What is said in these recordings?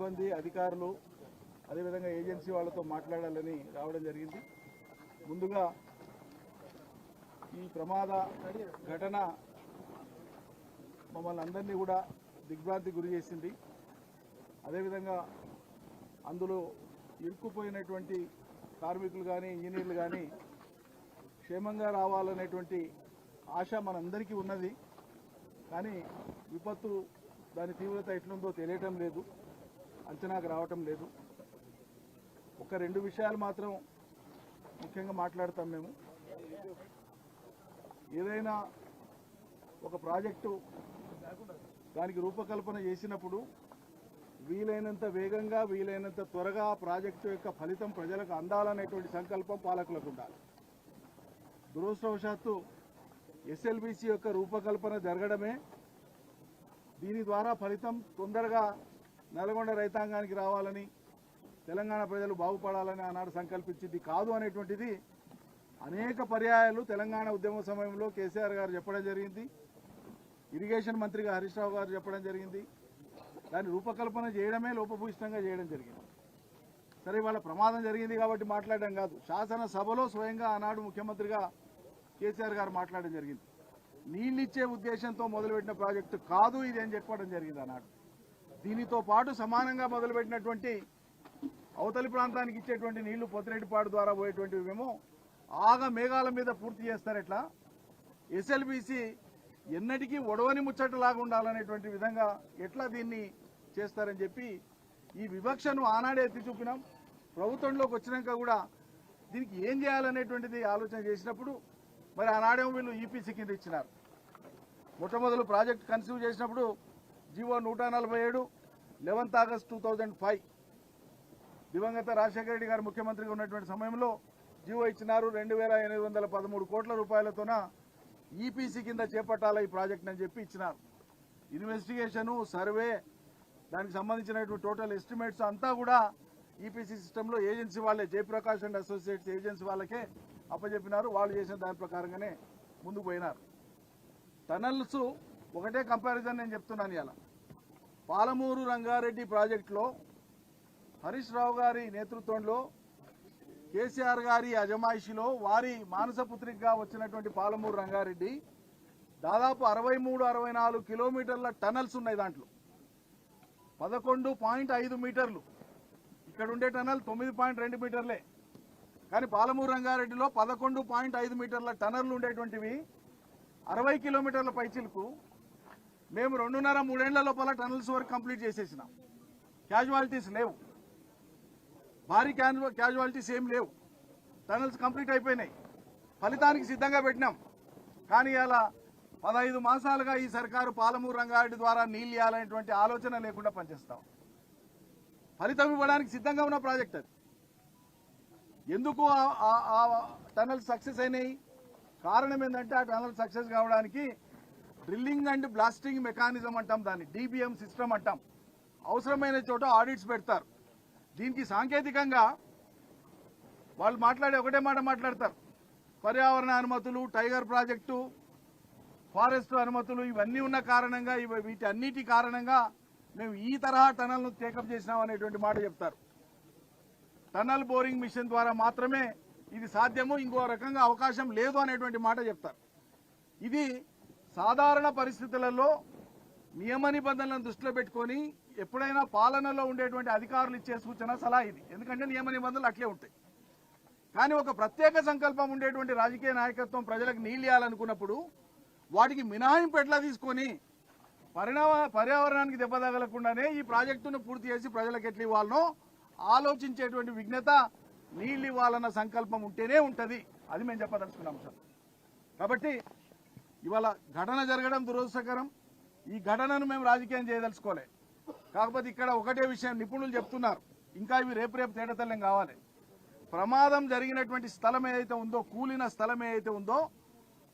సిబ్బంది అధికారులు అదేవిధంగా ఏజెన్సీ వాళ్ళతో మాట్లాడాలని రావడం జరిగింది. ముందుగా ఈ ప్రమాద ఘటన మమ్మల్ని అందరినీ కూడా దిగ్భ్రాంతికి గురి చేసింది. అదేవిధంగా అందులో ఇరుక్కుపోయినటువంటి కార్మికులు కానీ ఇంజనీర్లు కానీ క్షేమంగా రావాలనేటువంటి ఆశ మనందరికీ ఉన్నది. కానీ విపత్తు దాని తీవ్రత ఎట్లుందో తెలియటం లేదు, అంచనాకు రావటం లేదు. ఒక రెండు విషయాలు మాత్రం ముఖ్యంగా మాట్లాడతాం మేము. ఏదైనా ఒక ప్రాజెక్టు దానికి రూపకల్పన చేసినప్పుడు వీలైనంత వేగంగా వీలైనంత త్వరగా ఆ ప్రాజెక్టు యొక్క ఫలితం ప్రజలకు అందాలనేటువంటి సంకల్పం పాలకులకు ఉండాలి. దురదృష్టవశాత్తు ఎస్ఎల్బీసీ యొక్క రూపకల్పన జరగడమే దీని ద్వారా ఫలితం తొందరగా నల్గొండ రైతాంగానికి రావాలని, తెలంగాణ ప్రజలు బాగుపడాలని ఆనాడు సంకల్పించింది కాదు అనేటువంటిది అనేక పర్యాయాలు తెలంగాణ ఉద్యమ సమయంలో కేసీఆర్ గారు చెప్పడం జరిగింది. ఇరిగేషన్ మంత్రిగా హరీష్ రావు గారు చెప్పడం జరిగింది. దాన్ని రూపకల్పన చేయడమే లోపభూయిష్టంగా చేయడం జరిగింది. సరే, వాళ్ళ ప్రమాదం జరిగింది కాబట్టి మాట్లాడడం కాదు, శాసనసభలో స్వయంగా ఆనాడు ముఖ్యమంత్రిగా కేసీఆర్ గారు మాట్లాడడం జరిగింది. నీళ్ళిచ్చే ఉద్దేశంతో మొదలుపెట్టిన ప్రాజెక్టు కాదు ఇది అని చెప్పడం జరిగింది ఆనాడు. దీనితో పాటు సమానంగా మొదలుపెట్టినటువంటి అవతలి ప్రాంతానికి ఇచ్చేటువంటి నీళ్లు పొత్తిరెడ్డిపాడు ద్వారా పోయేటువంటివేమో ఆగ మేఘాల మీద పూర్తి చేస్తారట్లా. ఎస్ఎల్బీసీ ఎన్నటికీ ఒడవని ముచ్చటలాగా ఉండాలనేటువంటి విధంగా ఎట్లా దీన్ని చేస్తారని చెప్పి ఈ వివక్షను ఆనాడే ఎత్తి చూపినాం. ప్రభుత్వంలోకి వచ్చినాక కూడా దీనికి ఏం చేయాలనేటువంటిది ఆలోచన చేసినప్పుడు మరి ఆనాడేమో వీళ్ళు ఈపీసీ కింద ఇచ్చినారు. మొట్టమొదలు ప్రాజెక్ట్ కన్సీవ్ చేసినప్పుడు జీవో 147 11 ఆగస్టు 2005 దివంగత రాజశేఖర రెడ్డి గారు ముఖ్యమంత్రిగా ఉన్నటువంటి సమయంలో జీవో ఇచ్చినారు. 2813 కోట్ల రూపాయలతోన ఈపీసీ కింద చేపట్టాలి ఈ ప్రాజెక్ట్ అని చెప్పి ఇచ్చినారు. ఇన్వెస్టిగేషను, సర్వే, దానికి సంబంధించినటువంటి టోటల్ ఎస్టిమేట్స్ అంతా కూడా ఈపీసీ సిస్టంలో ఏజెన్సీ వాళ్ళే, జయప్రకాష్ అండ్ అసోసియేట్స్ ఏజెన్సీ వాళ్ళకే అప్పచెప్పినారు. వాళ్ళు చేసిన దాని ప్రకారంగానే ముందుకు పోయినారు. టనల్స్ ఒకటే కంపారిజన్ నేను చెప్తున్నాను. ఇలా పాలమూరు రంగారెడ్డి ప్రాజెక్టులో హరీష్ రావు గారి నేతృత్వంలో కేసీఆర్ గారి అజమాయిషిలో వారి మానసపుత్రికగా వచ్చినటువంటి పాలమూరు రంగారెడ్డి దాదాపు 63-64 కిలోమీటర్ల టనల్స్ ఉన్నాయి. దాంట్లో 11.5 మీటర్లు, ఇక్కడ ఉండే టనల్ 9.2 మీటర్లే. కానీ పాలమూరు రంగారెడ్డిలో 11.5 మీటర్ల టనర్లు ఉండేటువంటివి 60 కిలోమీటర్ల పైచిలకు మేము 2.5-3 ఏళ్ల లోపల టనల్స్ వరకు కంప్లీట్ చేసేసినాం. క్యాజువాలిటీస్ లేవు, భారీ క్యాజువాలిటీస్ ఏం లేవు. టనల్స్ కంప్లీట్ అయిపోయినాయి, ఫలితానికి సిద్ధంగా పెట్టినాం. కానీ అలా 15 మాసాలుగా ఈ సర్కారు పాలమూరు రంగారెడ్డి ద్వారా నీళ్ళు ఇవ్వాలనేటువంటి ఆలోచన లేకుండా పనిచేస్తాం. ఫలితం ఇవ్వడానికి సిద్ధంగా ఉన్న ప్రాజెక్ట్ అది. ఎందుకు ఆ టనల్ సక్సెస్ అయినాయి? కారణం ఏంటంటే ఆ టనల్ సక్సెస్ కావడానికి డ్రిల్లింగ్ అండ్ బ్లాస్టింగ్ మెకానిజం అంటాం, దాన్ని DBM సిస్టమ్ అంటాం. అవసరమైన చోట ఆడిట్స్ పెడతారు. దీనికి సాంకేతికంగా వాళ్ళు ఒకటే మాట మాట్లాడతారు. పర్యావరణ అనుమతులు, టైగర్ ప్రాజెక్టు, ఫారెస్ట్ అనుమతులు ఇవన్నీ ఉన్న కారణంగా వీటి అన్నిటి కారణంగా మేము ఈ తరహా టనల్ను టేకప్ చేసినాం అనేటువంటి మాట చెప్తారు. టనల్ బోరింగ్ మిషన్ ద్వారా మాత్రమే ఇది సాధ్యము, ఇంకో రకంగా అవకాశం లేదు అనేటువంటి మాట చెప్తారు. ఇది సాధారణ పరిస్థితులలో నియమ నిబంధనలను దృష్టిలో పెట్టుకొని ఎప్పుడైనా పాలనలో ఉండేటువంటి అధికారులు ఇచ్చే సూచన సలహా ఇది. ఎందుకంటే నియమ నిబంధనలు అట్లే ఉంటాయి. కానీ ఒక ప్రత్యేక సంకల్పం ఉండేటువంటి రాజకీయ నాయకత్వం ప్రజలకు నీళ్ళు ఇవ్వాలనుకున్నప్పుడు వాటికి మినహాయింపు ఎట్లా తీసుకొని పర్యావరణానికి దెబ్బ తగలకుండానే ఈ ప్రాజెక్టును పూర్తి చేసి ప్రజలకు ఎట్లా ఇవ్వాలనో ఆలోచించేటువంటి విజ్ఞత నీళ్ళు ఇవ్వాలన్న సంకల్పం ఉంటేనే ఉంటుంది. అది మేము చెప్పదలుచుకున్నాం సార్. కాబట్టి ఇవాళ ఘటన జరగడం దురదృష్టకరం. ఈ ఘటనను మేము రాజకీయం చేయదలుచుకోలే. కాకపోతే ఇక్కడ ఒకటే విషయం నిపుణులు చెప్తున్నారు, ఇంకా ఇవి రేపు తేటతెల్లం కావాలి. ప్రమాదం జరిగినటువంటి స్థలం ఏదైతే ఉందో, కూలిన స్థలం ఏదైతే ఉందో,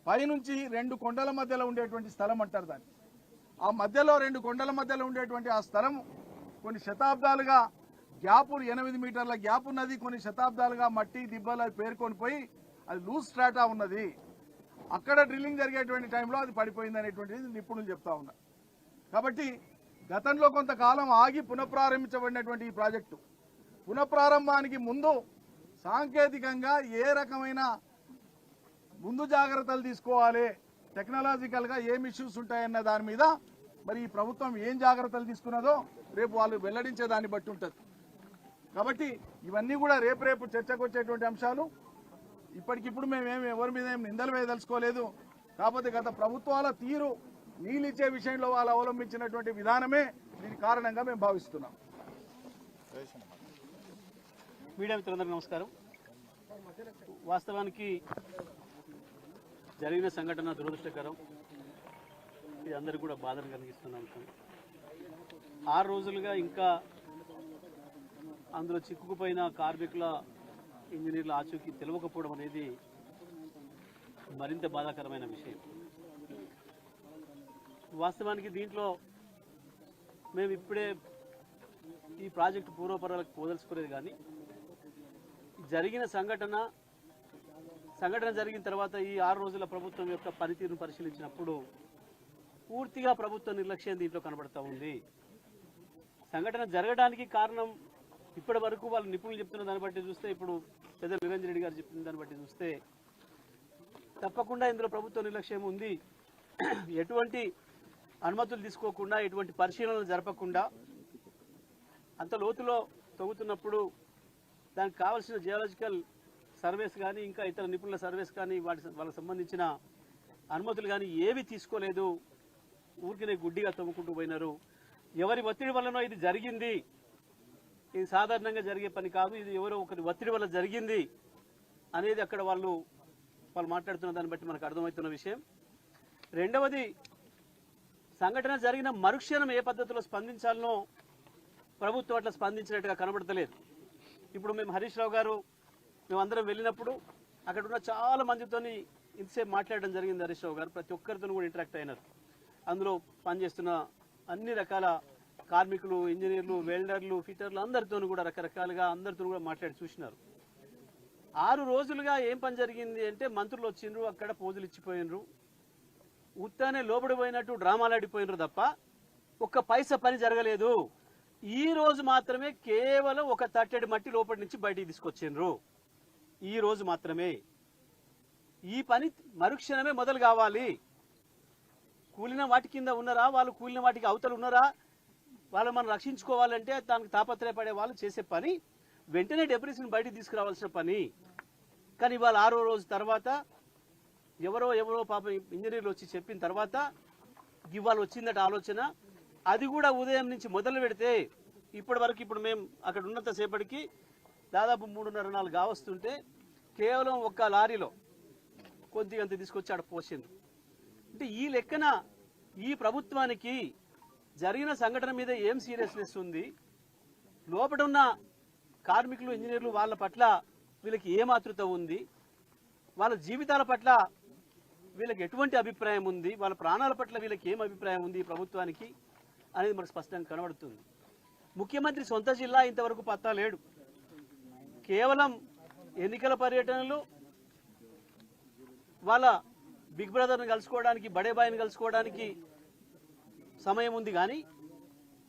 పైనుంచి 2 కొండల మధ్యలో ఉండేటువంటి స్థలం అంటారు దాన్ని. ఆ మధ్యలో 2 కొండల మధ్యలో ఉండేటువంటి ఆ స్థలం కొన్ని శతాబ్దాలుగా గ్యాపు, 8 మీటర్ల గ్యాప్ ఉన్నది. కొన్ని శతాబ్దాలుగా మట్టి దిబ్బలు పేర్కొని పోయి అది లూజ్ స్ట్రాటా ఉన్నది. అక్కడ డ్రిల్లింగ్ జరిగేటువంటి టైంలో అది పడిపోయింది అనేటువంటిది నిపుణులు చెప్తా ఉన్నారు. కాబట్టి గతంలో కొంతకాలం ఆగి పునఃప్రారంభించబడినటువంటి ఈ ప్రాజెక్టు పునఃప్రారంభానికి ముందు సాంకేతికంగా ఏ రకమైన ముందు జాగ్రత్తలు తీసుకోవాలి, టెక్నాలజికల్గా ఏం ఇష్యూస్ ఉంటాయన్న దాని మీద మరి ఈ ప్రభుత్వం ఏం జాగ్రత్తలు తీసుకున్నదో రేపు వాళ్ళు వెల్లడించే దాన్ని బట్టి ఉంటుంది. కాబట్టి ఇవన్నీ కూడా రేపు చర్చకు వచ్చేటువంటి అంశాలు. ఇప్పటికిప్పుడు మేమేమి ఎవరి మీద ఏం నిందలు వేయదలుచుకోలేదు. కాకపోతే గత ప్రభుత్వాల తీరు నీళ్ళు ఇచ్చే విషయంలో వాళ్ళు అవలంబించినటువంటి విధానమే దీని కారణంగా మేము భావిస్తున్నాం. మీడియా మిత్రులందరికీ నమస్కారం. వాస్తవానికి జరిగిన సంఘటన దురదృష్టకరం. ఇది అందరికీ కూడా బాధను కలిగిస్తున్న అంశం. 6 రోజులుగా ఇంకా అందులో చిక్కుకుపోయిన కార్మికుల ఇంజనీర్ల ఆచూకీ తెలియకపోవడం అనేది మరింత బాధాకరమైన విషయం. వాస్తవానికి దీంట్లో మేము ఇప్పుడే ఈ ప్రాజెక్టు పూర్వపరాలకు పోదలుచుకునేది, కానీ జరిగిన సంఘటన జరిగిన తర్వాత ఈ 6 రోజుల ప్రభుత్వం యొక్క పనితీరును పరిశీలించినప్పుడు పూర్తిగా ప్రభుత్వ నిర్లక్ష్యం దీంట్లో కనబడతా ఉంది. సంఘటన జరగడానికి కారణం ఇప్పటి వరకు వాళ్ళు నిపుణులు చెప్తున్న దాన్ని బట్టి చూస్తే, ఇప్పుడు పెద్ద నిరంజన్ రెడ్డి గారు చెప్పిన దాన్ని బట్టి చూస్తే తప్పకుండా ఇందులో ప్రభుత్వ నిర్లక్ష్యం ఉంది. ఎటువంటి అనుమతులు తీసుకోకుండా, ఎటువంటి పరిశీలనలు జరపకుండా అంత లోతులో తవ్వుతున్నప్పుడు దానికి కావాల్సిన జియోలాజికల్ సర్వేస్ కానీ, ఇంకా ఇతర నిపుణుల సర్వేస్ కానీ, వాళ్ళకి సంబంధించిన అనుమతులు కానీ ఏవి తీసుకోలేదు. ఊరికినే గుడ్డిగా తవ్వుకుంటూ పోయినారు. ఎవరి ఒత్తిడి వల్లనో ఇది జరిగింది, ఇది సాధారణంగా జరిగే పని కాదు, ఇది ఎవరో ఒకరి ఒత్తిడి వల్ల జరిగింది అనేది అక్కడ వాళ్ళు మాట్లాడుతున్న దాన్ని బట్టి మనకు అర్థమవుతున్న విషయం. రెండవది, సంఘటన జరిగిన మరుక్షణం ఏ పద్ధతిలో స్పందించాలనో ప్రభుత్వం అట్లా స్పందించినట్టుగా కనబడతలేదు. ఇప్పుడు మేము హరీష్ రావు గారు మేమందరం వెళ్ళినప్పుడు అక్కడ ఉన్న చాలా మందితో ఇంతసేపు మాట్లాడడం జరిగింది. హరీష్ రావు గారు ప్రతి ఒక్కరితో కూడా ఇంటరాక్ట్ అయినారు. అందులో పనిచేస్తున్న అన్ని రకాల కార్మికులు, ఇంజనీర్లు, వెల్డర్లు, ఫిటర్లు అందరితో కూడా రకరకాలుగా అందరితో కూడా మాట్లాడి చూసినారు. 6 రోజులుగా ఏం పని జరిగింది అంటే, మంత్రులు వచ్చిండ్రు, అక్కడ పోజులు ఇచ్చిపోయినరు, ఉత్తానే లోబడిపోయినట్టు డ్రామాలు ఆడిపోయినరు తప్ప ఒక్క పైసా పని జరగలేదు. ఈ రోజు మాత్రమే కేవలం ఒక తట్టెడి మట్టి లోపలి నుంచి బయటికి తీసుకొచ్చిండ్రు. ఈ రోజు మాత్రమే. ఈ పని మరుక్షణమే మొదలు కావాలి. కూలిన వాటి కింద ఉన్నారా, వాళ్ళు కూలిన వాటికి అవతలు ఉన్నారా, వాళ్ళు మనం రక్షించుకోవాలంటే దానికి తాపత్రయపడే వాళ్ళు చేసే పని వెంటనే డెబ్రీస్ని బయటికి తీసుకురావాల్సిన పని. కానీ ఇవాళ 6వ రోజు తర్వాత ఎవరో పాపం ఇంజనీర్లు వచ్చి చెప్పిన తర్వాత ఇవాళ వచ్చిందట ఆలోచన. అది కూడా ఉదయం నుంచి మొదలు పెడితే ఇప్పటి వరకు, ఇప్పుడు మేము అక్కడ ఉన్నంతసేపటికి దాదాపు 3:30-4 కావస్తుంటే కేవలం ఒక్క లారీలో కొద్దిగంత తీసుకొచ్చి ఆడ పోసింది. అంటే ఈ లెక్కన ఈ ప్రభుత్వానికి జరిగిన సంఘటన మీద ఏం సీరియస్నెస్ ఉంది, లోపల ఉన్న కార్మికులు, ఇంజనీర్లు వాళ్ళ పట్ల వీళ్ళకి ఏం ఆతృత ఉంది, వాళ్ళ జీవితాల పట్ల వీళ్ళకి ఎటువంటి అభిప్రాయం ఉంది, వాళ్ళ ప్రాణాల పట్ల వీళ్ళకి ఏం అభిప్రాయం ఉంది ఈ ప్రభుత్వానికి అనేది మనకు స్పష్టంగా కనబడుతుంది. ముఖ్యమంత్రి సొంత జిల్లా ఇంతవరకు పత్తా లేడు. కేవలం ఎన్నికల పర్యటనలు, వాళ్ళ బిగ్ బ్రదర్ని కలుసుకోవడానికి, బడేబాయిని కలుసుకోవడానికి సమయం ఉంది, కానీ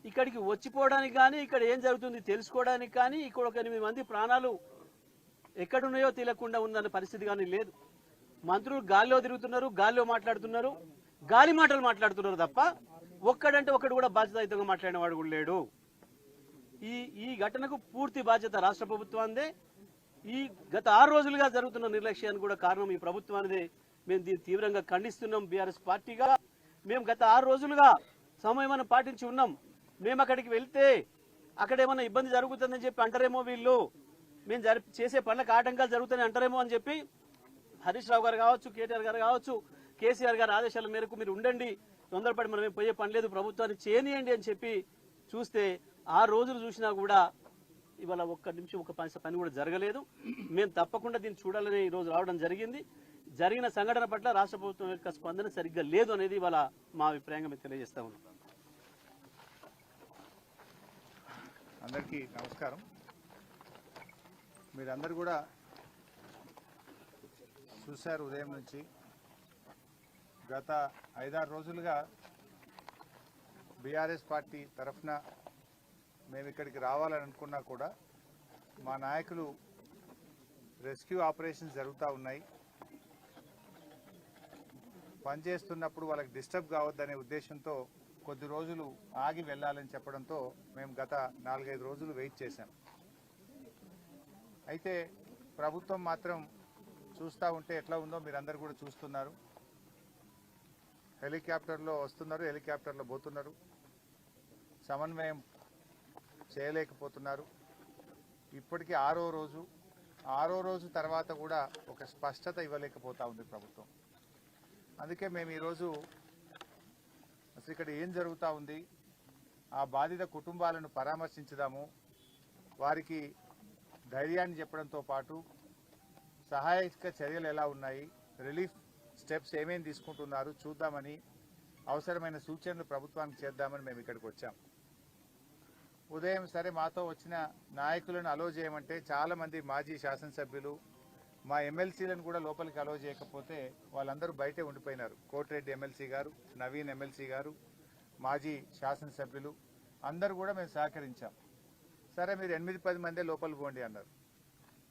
ఇక్కడికి వచ్చిపోవడానికి కానీ, ఇక్కడ ఏం జరుగుతుంది తెలుసుకోవడానికి కానీ, ఇక్కడ ఒక 8 మంది ప్రాణాలు ఎక్కడున్నాయో తెలియకుండా ఉందన్న పరిస్థితి కానీ లేదు. మంత్రులు గాల్లో తిరుగుతున్నారు, గాల్లో మాట్లాడుతున్నారు, గాలి మాటలు మాట్లాడుతున్నారు తప్ప ఒక్కడంటే ఒక్కడు కూడా బాధ్యతాయుతంగా మాట్లాడిన వాడు కూడా లేడు. ఈ ఘటనకు పూర్తి బాధ్యత రాష్ట్ర ప్రభుత్వానిదే. ఈ గత 6 రోజులుగా జరుగుతున్న నిర్లక్ష్యానికి కూడా కారణం ఈ ప్రభుత్వానిదే. మేము దీన్ని తీవ్రంగా ఖండిస్తున్నాం. బీఆర్ఎస్ పార్టీగా మేము గత 6 రోజులుగా సమయం పాటించి ఉన్నాం. మేము అక్కడికి వెళ్తే అక్కడేమన్నా ఇబ్బంది జరుగుతుందని చెప్పి అంటారేమో, వీళ్ళు మేము చేసే పనులకు ఆటంకాలు జరుగుతాయని అంటారేమో అని చెప్పి హరీష్ రావు గారు కావచ్చు, కేటీఆర్ గారు కావచ్చు, కేసీఆర్ గారి ఆదేశాల మేరకు మీరు ఉండండి, తొందరపడి మనం పోయే పని లేదు, ప్రభుత్వాన్ని చేయనియండి అని చెప్పి చూస్తే 6 రోజులు చూసినా కూడా ఇవాళ ఒక్క నిమిషం ఒక పని కూడా జరగలేదు. మేము తప్పకుండా దీన్ని చూడాలని ఈరోజు రావడం జరిగింది. జరిగిన సంఘటన పట్ల రాష్ట్ర ప్రభుత్వం యొక్క స్పందన సరిగ్గా లేదు అనేది ఇవాళ మా అభిప్రాయంగా మేము తెలియజేస్తా ఉన్నాం. అందరికీ నమస్కారం. మీరందరూ కూడా చూశారు, ఉదయం నుంచి గత 5-6 రోజులుగా బీఆర్ఎస్ పార్టీ తరఫున మేము ఇక్కడికి రావాలని అనుకున్నా కూడా మా నాయకులు రెస్క్యూ ఆపరేషన్స్ జరుగుతూ ఉన్నాయి, పనిచేస్తున్నప్పుడు వాళ్ళకి డిస్టర్బ్ కావద్దనే ఉద్దేశంతో కొద్ది రోజులు ఆగి వెళ్ళాలని చెప్పడంతో మేము గత 4-5 రోజులు వెయిట్ చేశాం. అయితే ప్రభుత్వం మాత్రం చూస్తూ ఉంటే ఎట్లా ఉందో మీరందరూ కూడా చూస్తున్నారు. హెలికాప్టర్లో వస్తున్నారు, హెలికాప్టర్లో పోతున్నారు, సమన్వయం చేయలేకపోతున్నారు. ఇప్పటికీ 6వ రోజు తర్వాత కూడా ఒక స్పష్టత ఇవ్వలేకపోతా ఉంది ప్రభుత్వం. అందుకే మేము ఈరోజు అసలు ఇక్కడ ఏం జరుగుతూ ఉంది, ఆ బాధిత కుటుంబాలను పరామర్శించుదాము, వారికి ధైర్యాన్ని చెప్పడంతో పాటు సహాయక చర్యలు ఎలా ఉన్నాయి, రిలీఫ్ స్టెప్స్ ఏమేమి తీసుకుంటున్నారు చూద్దామని, అవసరమైన సూచనలు ప్రభుత్వానికి చేద్దామని మేము ఇక్కడికి వచ్చాం. ఉదయం సరే మాతో వచ్చిన నాయకులను అలో చేయమంటే చాలామంది మాజీ శాసనసభ్యులు, మా ఎమ్మెల్సీలను కూడా లోపలికి అలో చేయకపోతే వాళ్ళందరూ బయటే ఉండిపోయినారు. కోటిరెడ్డి ఎమ్మెల్సీ గారు, నవీన్ ఎమ్మెల్సీ గారు, మాజీ శాసనసభ్యులు అందరూ కూడా మేము సహకరించాం. సరే మీరు 8-10 మందే లోపలికి పోండి అన్నారు.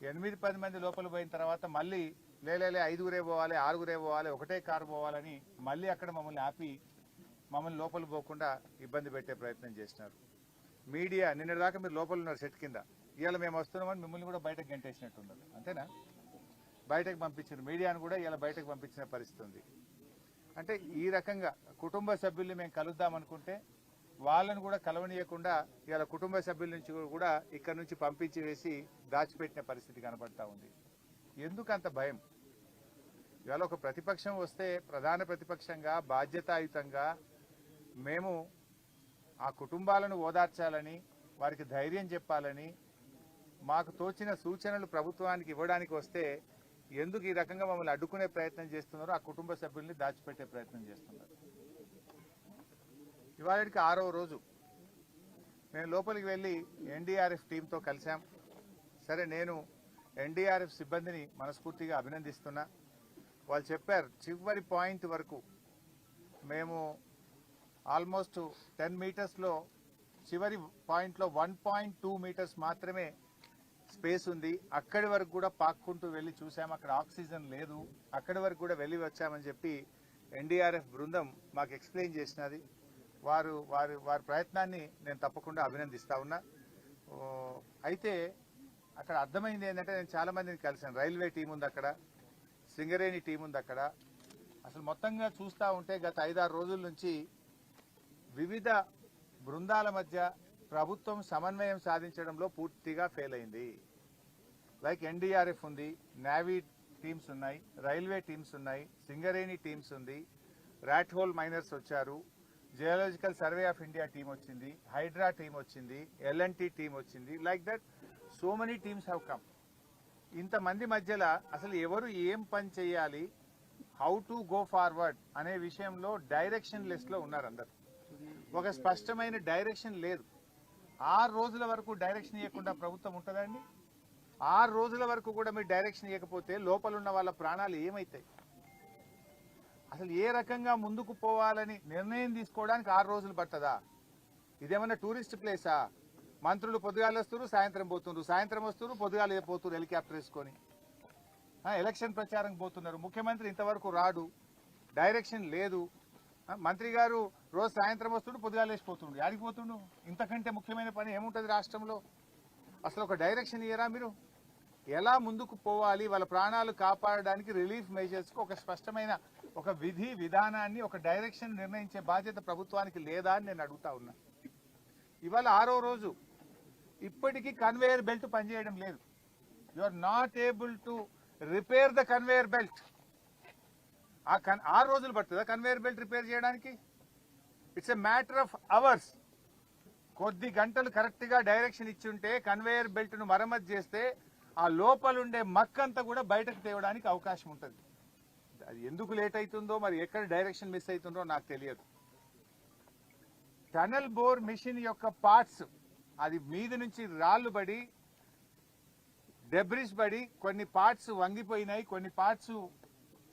8-10 మంది లోపలికి పోయిన తర్వాత మళ్ళీ లేలే 5గురే పోవాలి, 6గురే పోవాలి, ఒకటే కారు పోవాలని మళ్ళీ అక్కడ మమ్మల్ని ఆపి మమ్మల్ని లోపలికి పోకుండా ఇబ్బంది పెట్టే ప్రయత్నం చేసినారు. మీడియా నిన్నటిదాకా మీరు లోపల ఉన్నారు సెట్ కింద, ఇవాళ మేము వస్తున్నామని మిమ్మల్ని కూడా బయటకు గంటేసినట్టున్నారు. అంతేనా? బయటకు పంపించారు మీడియాను కూడా, ఇలా బయటకు పంపించిన పరిస్థితి ఉంది. అంటే ఈ రకంగా కుటుంబ సభ్యుల్ని మేము కలుద్దామనుకుంటే వాళ్ళను కూడా కలవనీయకుండా ఇలా కుటుంబ సభ్యుల నుంచి కూడా ఇక్కడ నుంచి పంపించి వేసి దాచిపెట్టిన పరిస్థితి కనబడతా ఉంది. ఎందుకు అంత భయం? ఇవాళ ఒక ప్రతిపక్షం వస్తే ప్రధాన ప్రతిపక్షంగా బాధ్యతాయుతంగా మేము ఆ కుటుంబాలను ఓదార్చాలని, వారికి ధైర్యం చెప్పాలని, మాకు తోచిన సూచనలు ప్రభుత్వానికి ఇవ్వడానికి వస్తే ఎందుకు ఈ రకంగా మమ్మల్ని అడ్డుకునే ప్రయత్నం చేస్తున్నారో, ఆ కుటుంబ సభ్యుల్ని దాచిపెట్టే ప్రయత్నం చేస్తున్నారు. ఇవాళకి 6వ రోజు మేము లోపలికి వెళ్ళి ఎన్డీఆర్ఎఫ్ టీంతో కలిసాం. సరే నేను ఎన్డీఆర్ఎఫ్ సిబ్బందిని మనస్ఫూర్తిగా అభినందిస్తున్నా. వాళ్ళు చెప్పారు చివరి పాయింట్ వరకు మేము ఆల్మోస్ట్ 10 మీటర్స్లో చివరి పాయింట్లో 1.2 మీటర్స్ మాత్రమే స్పేస్ ఉంది, అక్కడి వరకు కూడా పాక్కుంటూ వెళ్ళి చూసాం, అక్కడ ఆక్సిజన్ లేదు, అక్కడి వరకు కూడా వెళ్ళి వచ్చామని చెప్పి ఎన్డీఆర్ఎఫ్ బృందం మాకు ఎక్స్ప్లెయిన్ చేసినది. వారి ప్రయత్నాన్ని నేను తప్పకుండా అభినందిస్తా ఉన్నా. అయితే అక్కడ అర్థమైంది ఏంటంటే, నేను చాలా మందిని కలిసాను. రైల్వే టీం ఉంది అక్కడ, సింగరేణి టీం ఉంది అక్కడ. అసలు మొత్తంగా చూస్తూ ఉంటే గత 5-6 రోజుల నుంచి వివిధ బృందాల మధ్య ప్రభుత్వం సమన్వయం సాధించడంలో పూర్తిగా ఫెయిల్ అయింది. లైక్ ఎన్డీఆర్ఎఫ్ ఉంది, నేవీ టీమ్స్ ఉన్నాయి, రైల్వే టీమ్స్ ఉన్నాయి, సింగరేణి టీమ్స్ ఉంది, ర్యాట్ హోల్ మైనర్స్ వచ్చారు, geological survey of India team వచ్చింది, హైడ్రా టీం వచ్చింది, ఎల్ఎన్టీ టీం వచ్చింది. Like that so many teams have come. ఇంతమంది మధ్యలో అసలు ఎవరు ఏం పని చేయాలి, హౌ టు గో ఫార్వర్డ్ అనే విషయంలో డైరెక్షన్ లెస్లో ఉన్నారు అందరు. ఒక స్పష్టమైన డైరెక్షన్ లేదు. 6 రోజుల వరకు డైరెక్షన్ ఇవ్వకుండా ప్రభుత్వం ఉంటుందండి? 6 రోజుల వరకు కూడా మీరు డైరెక్షన్ ఇవ్వకపోతే లోపల ఉన్న వాళ్ళ ప్రాణాలు ఏమవుతాయి? అసలు ఏ రకంగా ముందుకు పోవాలని నిర్ణయం తీసుకోవడానికి 6 రోజులు పట్టదా? ఇదేమన్నా టూరిస్ట్ ప్లేసా? మంత్రులు పొద్దుగాలు వస్తున్నారు, సాయంత్రం పోతున్నారు, సాయంత్రం వస్తున్నారు, పొద్దుగాలు పోతున్నారు హెలికాప్టర్ వేసుకొని. ఎలక్షన్ ప్రచారం పోతున్నారు. ముఖ్యమంత్రి ఇంతవరకు రాడు, డైరెక్షన్ లేదు. మంత్రి గారు రోజు సాయంత్రం వస్తుండు, పొద్దుగాలు వేసిపోతుండు. ఆడికి పోతుండు. ఇంతకంటే ముఖ్యమైన పని ఏముంటుంది రాష్ట్రంలో? అసలు ఒక డైరెక్షన్ ఇయ్యరా మీరు? ఎలా ముందుకు పోవాలి, వాళ్ళ ప్రాణాలు కాపాడడానికి రిలీఫ్ మెజర్స్కి ఒక స్పష్టమైన ఒక విధి విధానాన్ని, ఒక డైరెక్షన్ నిర్ణయించే బాధ్యత ప్రభుత్వానికి లేదా అని నేను అడుగుతా ఉన్నా. ఇవాళ 6వ రోజు ఇప్పటికీ కన్వేయర్ బెల్ట్ పనిచేయడం లేదు. You are not able to repair the conveyor belt. 6 రోజులు పడుతుందా కన్వేయర్ బెల్ట్ రిపేర్ చేయడానికి? It's a matter of hours. కొద్ది గంటలు కరెక్ట్గా డైరెక్షన్ ఇచ్చి ఉంటే కన్వేయర్ బెల్ట్ను మరమ్మతు చేస్తే ఆ లోపలుండే మక్కంతా కూడా బయటకు తేవడానికి అవకాశం ఉంటుంది. అది ఎందుకు లేట్ అవుతుందో, మరి ఎక్కడ డైరెక్షన్ మిస్ అవుతుందో నాకు తెలియదు. టనల్ బోర్ మిషన్ యొక్క పార్ట్స్, అది మీద నుంచి రాళ్లు పడి డెబ్రిస్ పడి కొన్ని పార్ట్స్ వంగిపోయినాయి, కొన్ని పార్ట్స్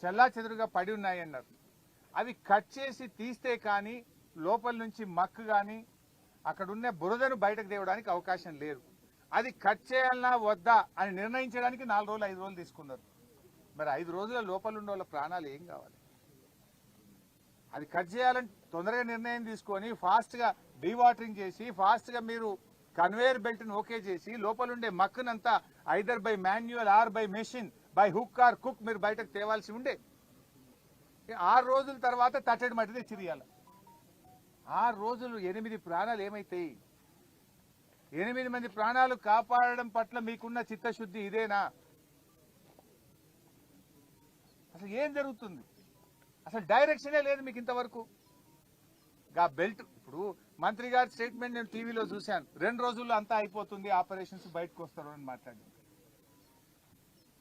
చెల్లాచెదురుగా పడి ఉన్నాయి అన్నారు. అవి కట్ చేసి తీస్తే కానీ లోపల నుంచి మక్కు కానీ అక్కడ ఉన్న బురదను బయటకు తేవడానికి అవకాశం లేదు. అది కట్ చేయాలన్నా వద్దా అని నిర్ణయించడానికి 4 రోజులు 5 రోజులు తీసుకున్నారు. మరి 5 రోజుల లోపల ఉన్న వాళ్ళ ప్రాణాలు ఏం కావాలి? అది కట్ చేయాలని తొందరగా నిర్ణయం తీసుకొని ఫాస్ట్గా డీవాటరింగ్ చేసి ఫాస్ట్గా మీరు కన్వేయర్ బెల్ట్ని ఓకే చేసి లోపల ఉండే మక్కునంతా either by manual or by machine by hook or cook మీరు బయటకు తేవాల్సి ఉండే. 6 రోజుల తర్వాత తట్టడి మట్టి తెచ్చి తీయాలి. 6 రోజులు 8 ప్రాణాలు ఏమైతాయి? 8 మంది ప్రాణాలు కాపాడడం పట్ల మీకున్న చిత్తశుద్ధి ఇదేనా? అసలు ఏం జరుగుతుంది? అసలు డైరెక్షనే లేదు మీకు ఇంతవరకు. గా బెల్ట్ ఇప్పుడు మంత్రి గారి స్టేట్మెంట్ నేను టీవీలో చూశాను. 2 రోజుల్లో అంతా అయిపోతుంది, ఆపరేషన్స్ బయటకు వస్తారు అని మాట్లాడి.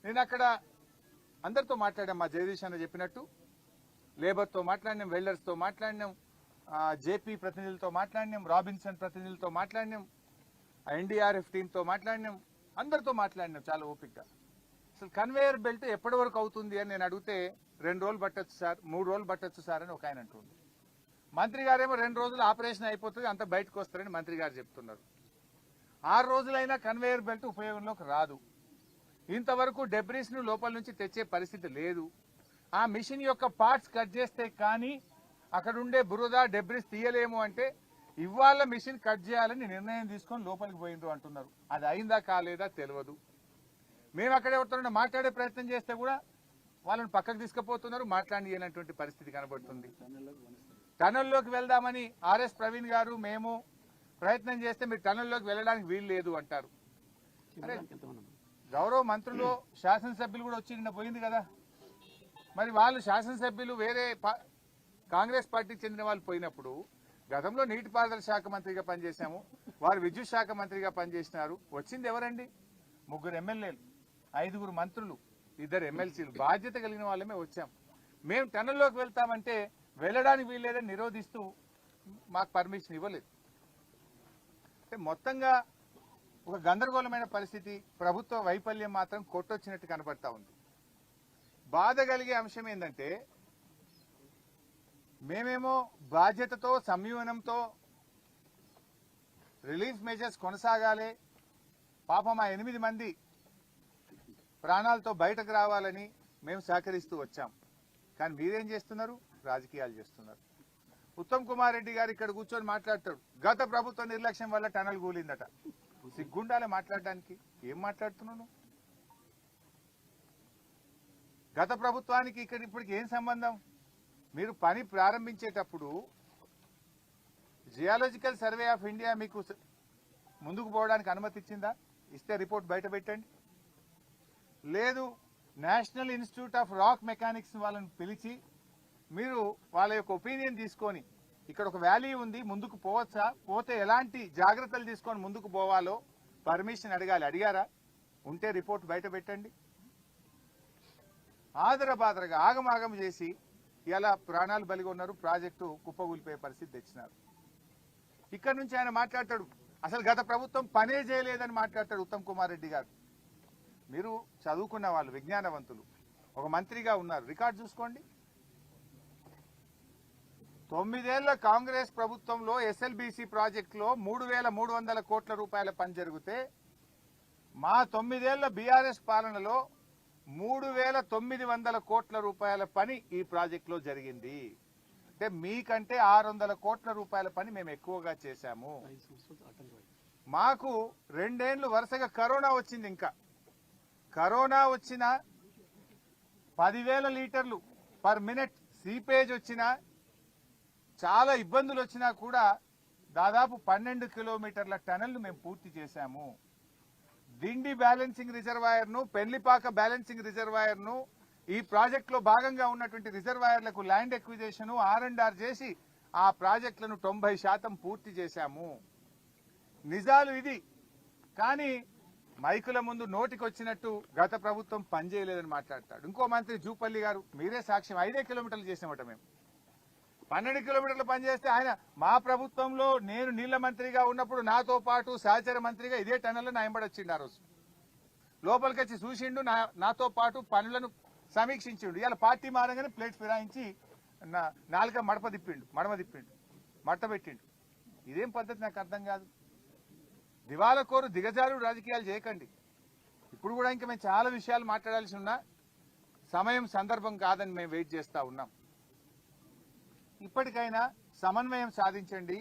నేను అక్కడ అందరితో మాట్లాడాం. మా జగదీష్ అన్న చెప్పినట్టు లేబర్తో మాట్లాడినాం, వెల్డర్స్తో మాట్లాడినాం, జేపీ ప్రతినిధులతో మాట్లాడినాం, రాబిన్సన్ ప్రతినిధులతో మాట్లాడినాం, ఎన్డీఆర్ఎఫ్ టీంతో మాట్లాడినాం, అందరితో మాట్లాడినాం చాలా ఓపికగా. అసలు కన్వేయర్ బెల్ట్ ఎప్పటి వరకు అవుతుంది అని నేను అడిగితే 2 రోజులు పట్టొచ్చు సార్, 3 రోజులు పట్టొచ్చు సార్ అని ఒక ఆయన అంటుంది. మంత్రి గారేమో 2 రోజులు ఆపరేషన్ అయిపోతుంది, అంత బయటకు వస్తారని మంత్రి గారు చెప్తున్నారు. 6 రోజులైనా కన్వేయర్ బెల్ట్ ఉపయోగంలోకి రాదు. ఇంతవరకు డెబ్రీస్ ను లోపల నుంచి తెచ్చే పరిస్థితి లేదు. ఆ మిషన్ యొక్క పార్ట్స్ కట్ చేస్తే కానీ అక్కడ ఉండే బురద డెబ్రీస్ తీయలేము అంటే ఇవాళ మిషన్ కట్ చేయాలని నిర్ణయం తీసుకొని లోపలికి పోయిండ్రు అంటున్నారు. అది అయిందా కాలేదా తెలియదు. మేము అక్కడ ఎవరితో మాట్లాడే ప్రయత్నం చేస్తే కూడా వాళ్ళని పక్కకు తీసుకుపోతున్నారు, మాట్లాడినటువంటి పరిస్థితి కనబడుతుంది. టనల్లోకి వెళ్దామని ఆర్ఎస్ ప్రవీణ్ గారు మేము ప్రయత్నం చేస్తే మీరు టనల్లోకి వెళ్ళడానికి వీలు లేదు అంటారు. గౌరవ మంత్రులు శాసనసభ్యులు కూడా వచ్చి నిన్న పోయింది కదా, మరి వాళ్ళు శాసనసభ్యులు వేరే కాంగ్రెస్ పార్టీకి చెందిన వాళ్ళు పోయినప్పుడు గతంలో నీటిపారుదల శాఖ మంత్రిగా పనిచేశాము, వారు విద్యుత్ శాఖ మంత్రిగా పనిచేసినారు. వచ్చింది ఎవరండి? 3 ఎమ్మెల్యేలు, 5 మంత్రులు, 2 ఎమ్మెల్సీలు, బాధ్యత కలిగిన వాళ్ళమే వచ్చాం. మేము టనల్లోకి వెళ్తామంటే వెళ్ళడానికి వీల్లేదని నిరోధిస్తూ మాకు పర్మిషన్ ఇవ్వలేదు. అంటే మొత్తంగా ఒక గందరగోళమైన పరిస్థితి, ప్రభుత్వ వైఫల్యం మాత్రం కొట్టొచ్చినట్టు కనబడతా ఉంది. బాధ కలిగే అంశం ఏంటంటే మేమేమో బాధ్యతతో సంయమనంతో రిలీఫ్ మెజర్స్ కొనసాగాలి, పాపం ఆ 8 మంది ప్రాణాలతో బయటకు రావాలని మేము సహకరిస్తూ వచ్చాం. కానీ మీరేం చేస్తున్నారు? రాజకీయాలు చేస్తున్నారు. ఉత్తమ్ కుమార్ రెడ్డి గారు ఇక్కడ కూర్చొని మాట్లాడతాడు, గత ప్రభుత్వ నిర్లక్ష్యం వల్ల టనల్ కూలిందట. సిగ్గుండాలే మాట్లాడడానికి. ఏం మాట్లాడుతున్నాను? గత ప్రభుత్వానికి ఇక్కడ ఇప్పటికి ఏం సంబంధం? మీరు పని ప్రారంభించేటప్పుడు జియాలజికల్ సర్వే ఆఫ్ ఇండియా మీకు ముందుకు పోవడానికి అనుమతి ఇచ్చిందా? ఇస్తే రిపోర్ట్ బయట పెట్టండి. లేదు, national institute of rock mechanics వాళ్ళని పిలిచి మీరు వాళ్ళ యొక్క ఒపీనియన్ తీసుకొని ఇక్కడ ఒక వ్యాలీ ఉంది, ముందుకు పోవచ్చా, పోతే ఎలాంటి జాగ్రత్తలు తీసుకొని ముందుకు పోవాలో పర్మిషన్ అడగాలి. అడిగారా? ఉంటే రిపోర్ట్ బయట పెట్టండి. ఆదరబాదరగా ఆగమాగం చేసి ఇలా ప్రాణాలు బలిగా ఉన్నారు, ప్రాజెక్టు కుప్పగూలిపోయే పరిస్థితి తెచ్చినారు. ఇక్కడ నుంచి ఆయన మాట్లాడతాడు, అసలు గత ప్రభుత్వం పనే చేయలేదని మాట్లాడతాడు ఉత్తమ్ కుమార్ రెడ్డి గారు. మీరు చదువుకున్న వాళ్ళు, విజ్ఞానవంతులు, ఒక మంత్రిగా ఉన్నారు, రికార్డు చూసుకోండి. 9 ఏళ్ల కాంగ్రెస్ ప్రభుత్వంలో ఎస్ఎల్బీసీ ప్రాజెక్టులో 3,300 కోట్ల రూపాయల పని జరిగితే మా 9 ఏళ్ల బీఆర్ఎస్ పాలనలో 3,900 కోట్ల రూపాయల పని ఈ ప్రాజెక్టులో జరిగింది. అంటే మీకంటే 600 కోట్ల రూపాయల పని మేము ఎక్కువగా చేశాము. మాకు 2 ఏళ్లు వరుసగా కరోనా వచ్చింది. ఇంకా కరోనా వచ్చిన 10,000 లీటర్లు పర్ మినిట్ సీపేజ్ వచ్చినా, చాలా ఇబ్బందులు వచ్చినా కూడా దాదాపు 12 కిలోమీటర్ల టనల్ మేము పూర్తి చేశాము. దిండి బ్యాలెన్సింగ్ రిజర్వాయర్ ను, పెళ్లిపాక బ్యాలెన్సింగ్ రిజర్వాయర్ ను, ఈ ప్రాజెక్ట్ లో భాగంగా ఉన్నటువంటి రిజర్వాయర్లకు ల్యాండ్ ఎక్విజిషన్ R&R చేసి ఆ ప్రాజెక్టులను 90% పూర్తి చేశాము. నిజాలు ఇది. కానీ మైకుల ముందు నోటికి వచ్చినట్టు గత ప్రభుత్వం పనిచేయలేదని మాట్లాడతాడు. ఇంకో మంత్రి జూపల్లి గారు, మీరే సాక్ష్యం, 5 కిలోమీటర్లు చేసామట మేము. 12 కిలోమీటర్లు పనిచేస్తే ఆయన మా ప్రభుత్వంలో నేను నీళ్ల మంత్రిగా ఉన్నప్పుడు నాతో పాటు సహచర మంత్రిగా ఇదే టనల్లో నాయంబడి వచ్చిండు. ఆ రోజు లోపలికి వచ్చి చూసిండు, నాతో పాటు పనులను సమీక్షించిండు. ఇవాళ పార్టీ మారంగానే ప్లేట్ ఫిరాయించి నాలుక మడమ తిప్పిండు. మట్టబెట్టిండు. ఇదేం పద్ధతి నాకు అర్థం కాదు. దివాలకోరు దిగజారు రాజకీయాలు చేయకండి. ఇప్పుడు కూడా ఇంకా మేము చాలా విషయాలు మాట్లాడాల్సి ఉన్నా సమయం సందర్భం కాదని మేము వెయిట్ చేస్తూ ఉన్నాం. ఇప్పటికైనా సమన్వయం సాధించండి.